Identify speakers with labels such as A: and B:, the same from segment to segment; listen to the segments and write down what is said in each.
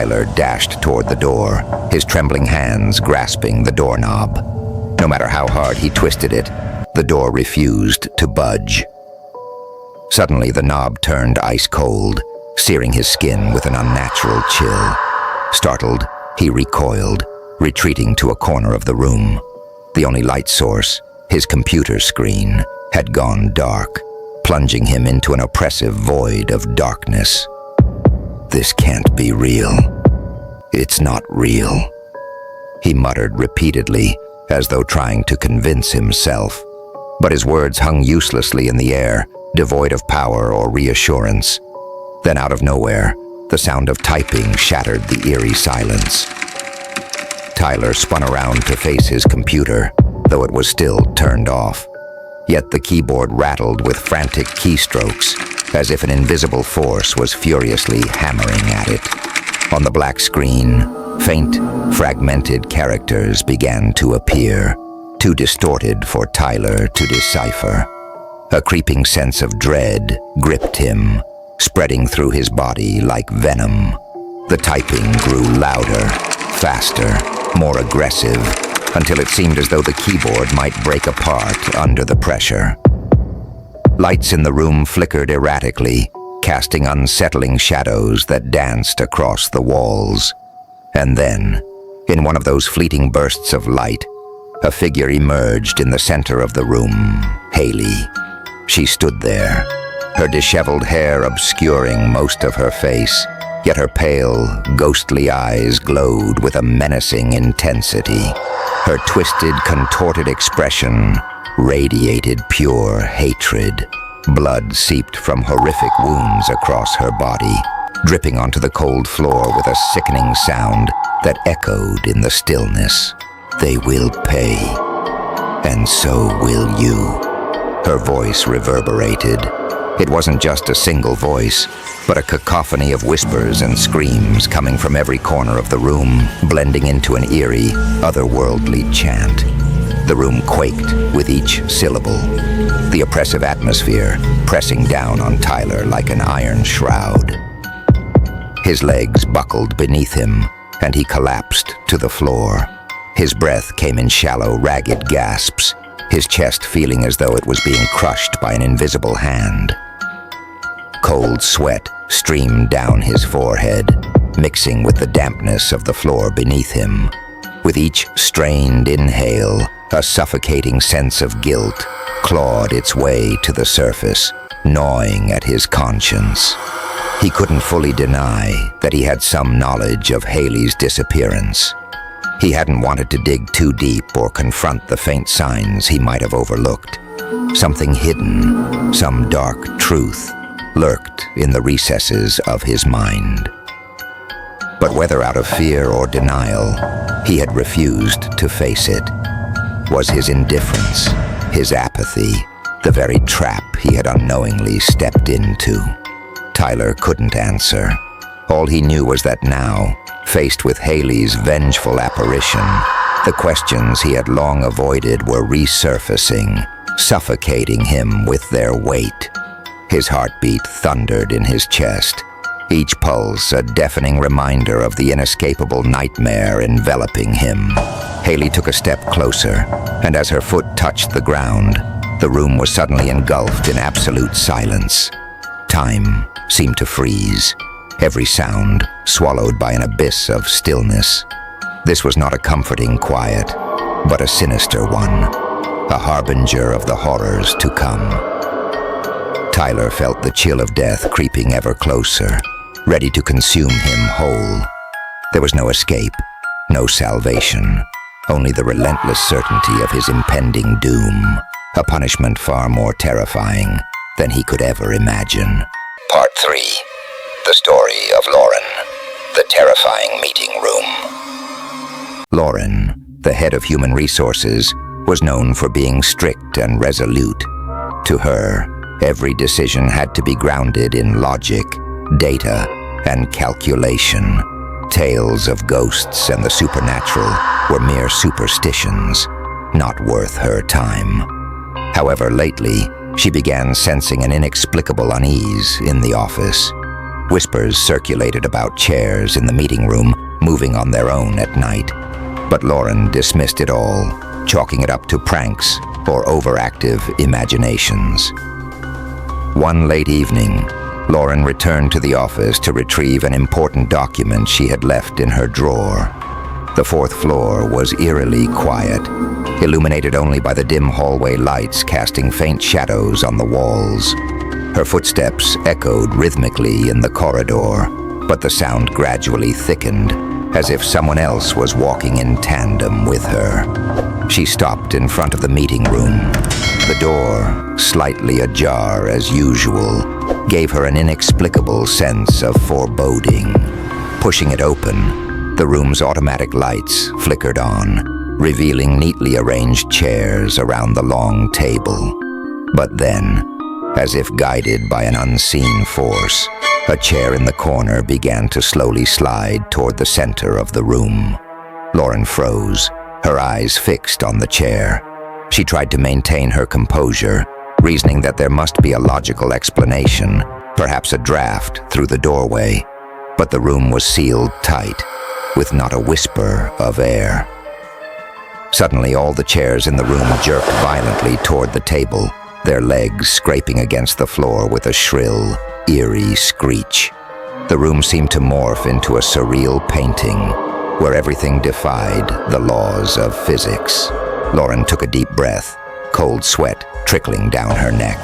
A: Tyler dashed toward the door, his trembling hands grasping the doorknob. No matter how hard he twisted it, the door refused to budge. Suddenly, the knob turned ice cold, searing his skin with an unnatural chill. Startled, he recoiled, retreating to a corner of the room. The only light source, his computer screen, had gone dark, plunging him into an oppressive void of darkness. "This can't be real. It's not real," he muttered repeatedly, as though trying to convince himself. But his words hung uselessly in the air, devoid of power or reassurance. Then out of nowhere, the sound of typing shattered the eerie silence. Tyler spun around to face his computer, though it was still turned off. Yet the keyboard rattled with frantic keystrokes, as if an invisible force was furiously hammering at it. On the black screen, faint, fragmented characters began to appear, too distorted for Tyler to decipher. A creeping sense of dread gripped him, spreading through his body like venom. The typing grew louder, faster, more aggressive, until it seemed as though the keyboard might break apart under the pressure. Lights in the room flickered erratically, casting unsettling shadows that danced across the walls. And then, in one of those fleeting bursts of light, a figure emerged in the center of the room, Haley. She stood there, her disheveled hair obscuring most of her face, yet her pale, ghostly eyes glowed with a menacing intensity. Her twisted, contorted expression radiated pure hatred. Blood seeped from horrific wounds across her body, dripping onto the cold floor with a sickening sound that echoed in the stillness. "They will pay, and so will you." Her voice reverberated. It wasn't just a single voice, but a cacophony of whispers and screams coming from every corner of the room, blending into an eerie, otherworldly chant. The room quaked with each syllable, the oppressive atmosphere pressing down on Tyler like an iron shroud. His legs buckled beneath him, and he collapsed to the floor. His breath came in shallow, ragged gasps, his chest feeling as though it was being crushed by an invisible hand. Cold sweat streamed down his forehead, mixing with the dampness of the floor beneath him. With each strained inhale, a suffocating sense of guilt clawed its way to the surface, gnawing at his conscience. He couldn't fully deny that he had some knowledge of Haley's disappearance. He hadn't wanted to dig too deep or confront the faint signs he might have overlooked. Something hidden, some dark truth, lurked in the recesses of his mind. But whether out of fear or denial, he had refused to face it. Was his indifference, his apathy, the very trap he had unknowingly stepped into? Tyler couldn't answer. All he knew was that now, faced with Haley's vengeful apparition, the questions he had long avoided were resurfacing, suffocating him with their weight. His heartbeat thundered in his chest, each pulse a deafening reminder of the inescapable nightmare enveloping him. Haley took a step closer, and as her foot touched the ground, the room was suddenly engulfed in absolute silence. Time seemed to freeze, every sound swallowed by an abyss of stillness. This was not a comforting quiet, but a sinister one, a harbinger of the horrors to come. Tyler felt the chill of death creeping ever closer, ready to consume him whole. There was no escape, no salvation, only the relentless certainty of his impending doom, a punishment far more terrifying than he could ever imagine. Part 3. The story of Lauren, the terrifying meeting room. Lauren, the head of human resources, was known for being strict and resolute. To her, every decision had to be grounded in logic, data, and calculation. Tales of ghosts and the supernatural were mere superstitions, not worth her time. However, lately, she began sensing an inexplicable unease in the office. Whispers circulated about chairs in the meeting room, moving on their own at night. But Lauren dismissed it all, chalking it up to pranks or overactive imaginations. One late evening, Lauren returned to the office to retrieve an important document she had left in her drawer. The fourth floor was eerily quiet, illuminated only by the dim hallway lights casting faint shadows on the walls. Her footsteps echoed rhythmically in the corridor, but the sound gradually thickened, as if someone else was walking in tandem with her. She stopped in front of the meeting room. The door, slightly ajar as usual, gave her an inexplicable sense of foreboding. Pushing it open, the room's automatic lights flickered on, revealing neatly arranged chairs around the long table. But then, as if guided by an unseen force, a chair in the corner began to slowly slide toward the center of the room. Lauren froze, her eyes fixed on the chair. She tried to maintain her composure, reasoning that there must be a logical explanation, perhaps a draft through the doorway. But the room was sealed tight, with not a whisper of air. Suddenly, all the chairs in the room jerked violently toward the table, their legs scraping against the floor with a shrill, eerie screech. The room seemed to morph into a surreal painting, where everything defied the laws of physics. Lauren took a deep breath, cold sweat trickling down her neck.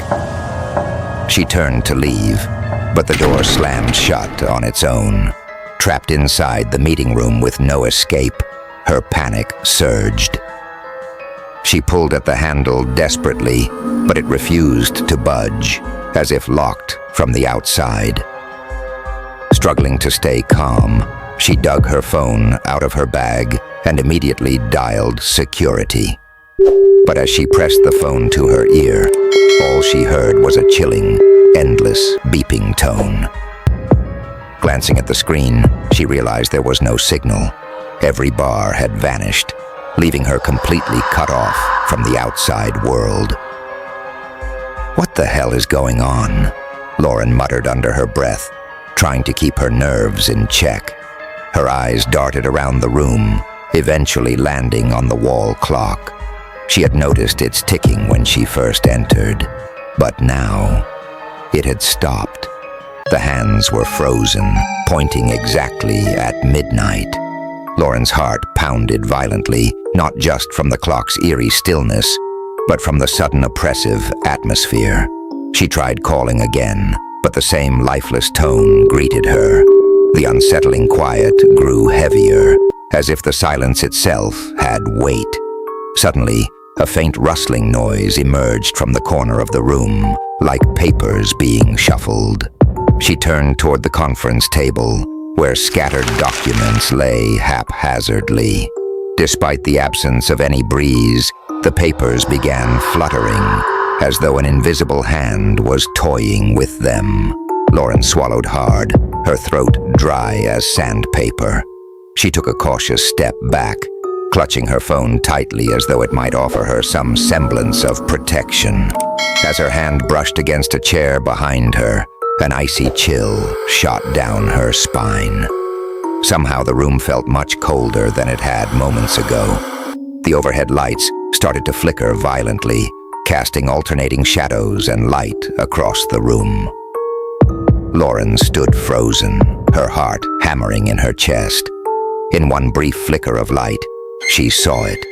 A: She turned to leave, but the door slammed shut on its own. Trapped inside the meeting room with no escape, her panic surged. She pulled at the handle desperately, but it refused to budge, as if locked from the outside. Struggling to stay calm, she dug her phone out of her bag and immediately dialed security. But as she pressed the phone to her ear, all she heard was a chilling, endless beeping tone. Glancing at the screen, she realized there was no signal. Every bar had vanished, leaving her completely cut off from the outside world. "What the hell is going on?" Lauren muttered under her breath, trying to keep her nerves in check. Her eyes darted around the room, eventually landing on the wall clock. She had noticed its ticking when she first entered, but now it had stopped. The hands were frozen, pointing exactly at midnight. Lauren's heart pounded violently, not just from the clock's eerie stillness, but from the sudden oppressive atmosphere. She tried calling again, but the same lifeless tone greeted her. The unsettling quiet grew heavier, as if the silence itself had weight. Suddenly, a faint rustling noise emerged from the corner of the room, like papers being shuffled. She turned toward the conference table, where scattered documents lay haphazardly. Despite the absence of any breeze, the papers began fluttering, as though an invisible hand was toying with them. Lauren swallowed hard, her throat dry as sandpaper. She took a cautious step back, clutching her phone tightly as though it might offer her some semblance of protection. As her hand brushed against a chair behind her, an icy chill shot down her spine. Somehow the room felt much colder than it had moments ago. The overhead lights started to flicker violently, casting alternating shadows and light across the room. Lauren stood frozen, her heart hammering in her chest. In one brief flicker of light, she saw it,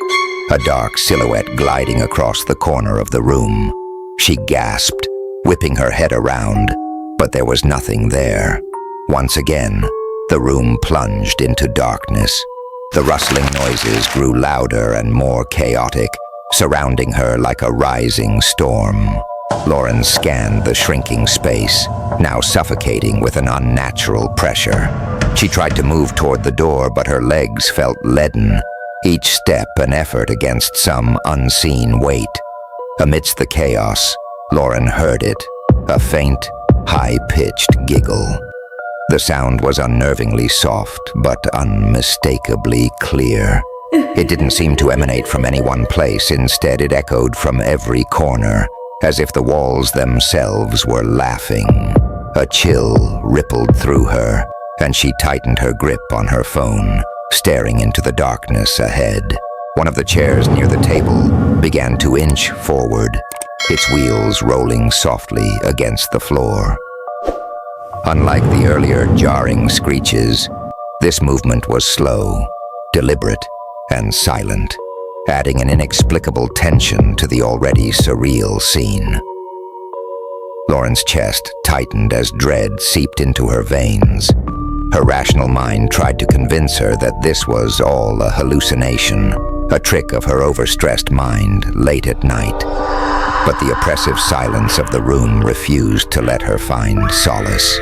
A: a dark silhouette gliding across the corner of the room. She gasped, whipping her head around, but there was nothing there. Once again, the room plunged into darkness. The rustling noises grew louder and more chaotic, surrounding her like a rising storm. Lauren scanned the shrinking space, now suffocating with an unnatural pressure. She tried to move toward the door, but her legs felt leaden, each step an effort against some unseen weight. Amidst the chaos, Lauren heard it, a faint, high-pitched giggle. The sound was unnervingly soft, but unmistakably clear. It didn't seem to emanate from any one place. Instead, it echoed from every corner, as if the walls themselves were laughing. A chill rippled through her, and she tightened her grip on her phone, staring into the darkness ahead. One of the chairs near the table began to inch forward, its wheels rolling softly against the floor. Unlike the earlier jarring screeches, this movement was slow, deliberate, and silent, adding an inexplicable tension to the already surreal scene. Lauren's chest tightened as dread seeped into her veins. Her rational mind tried to convince her that this was all a hallucination, a trick of her overstressed mind late at night. But the oppressive silence of the room refused to let her find solace.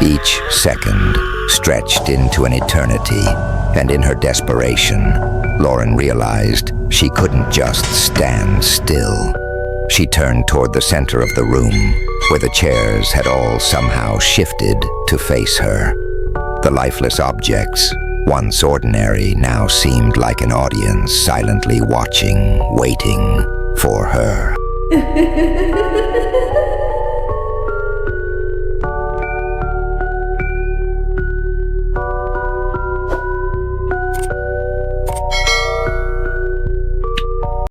A: Each second stretched into an eternity, and in her desperation, Lauren realized she couldn't just stand still. She turned toward the center of the room, where the chairs had all somehow shifted to face her. The lifeless objects, once ordinary, now seemed like an audience silently watching, waiting for her.